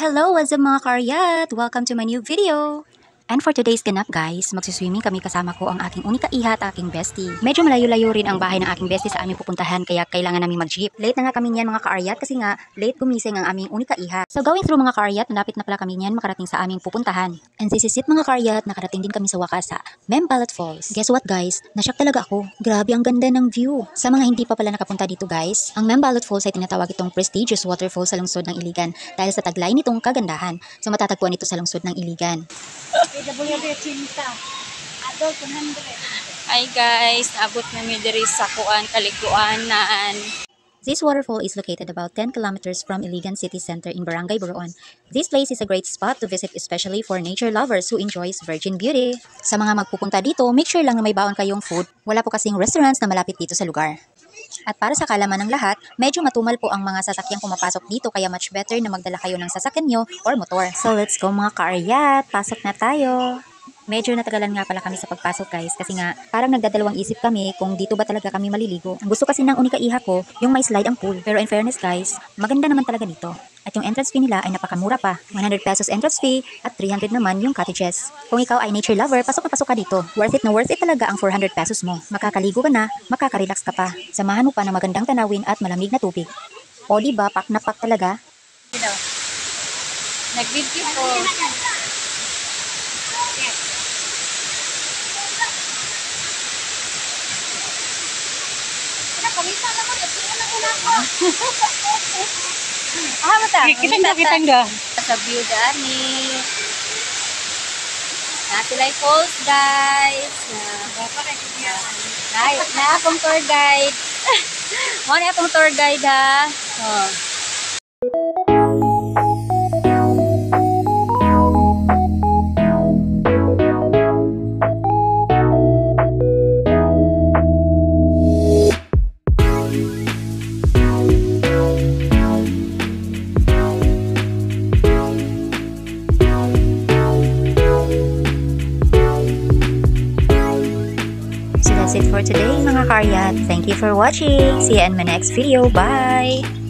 Hello, what's up mga karyat? Welcome to my new video! And for today's ganap guys, magsiswimming kami kasama ko ang aking unika iha at aking bestie. Medyo malayo-layo rin ang bahay ng aking bestie sa aming pupuntahan kaya kailangan namin mag-jeep. Late na nga kami niyan mga kaaryat kasi nga late gumising ang aming unika iha. So going through mga kaaryat, malapit na pala kami niyan makarating sa aming pupuntahan. And this is it mga kaaryat, nakarating din kami sa wakas sa Membalat Falls. Guess what guys? Nashock talaga ako. Grabe ang ganda ng view. Sa mga hindi pa pala nakapunta dito guys, ang Membalat Falls ay tinatawag itong prestigious waterfall sa lungsod ng Iligan dahil sa taglay nitong kagandahan. So matatagpuan ito sa lungsod ng Iligan. Hi guys, naabot namin diri sa Kaliguanan. This waterfall is located about 10 kilometers from Iligan City Center in Barangay Boroon. This place is a great spot to visit especially for nature lovers who enjoys virgin beauty. Sa mga magpupunta dito, make sure lang na may baon kayong food. Wala po kasing restaurants na malapit dito sa lugar. At para sa kalaman ng lahat, medyo matumal po ang mga sasakyang pumapasok dito kaya much better na magdala kayo ng sasakyan nyo or motor. So let's go mga kaaryat, pasok na tayo! Medyo natagalan nga pala kami sa pagpasok guys kasi nga parang nagdadalawang isip kami kung dito ba talaga kami maliligo. Ang gusto kasi ng unika iha ko, yung may slide ang pool. Pero in fairness guys, maganda naman talaga dito. At yung entrance fee nila ay napakamura pa. 100 pesos entrance fee at 300 naman yung cottages. Kung ikaw ay nature lover, pasok na pasok ka dito. Worth it na worth it talaga ang 400 pesos mo. Makakaligo ka na, makaka-relax ka pa. Samahan mo pa ng magandang tanawin at malamig na tubig. O diba, pak na pak talaga? Nag-video ko. Kita sa view dani. Nasilay Falls guys. Na akong tour guide. Mo na akong tour guide ha. Oh. That's it for today mga karyat. Thank you for watching. See you in my next video. Bye!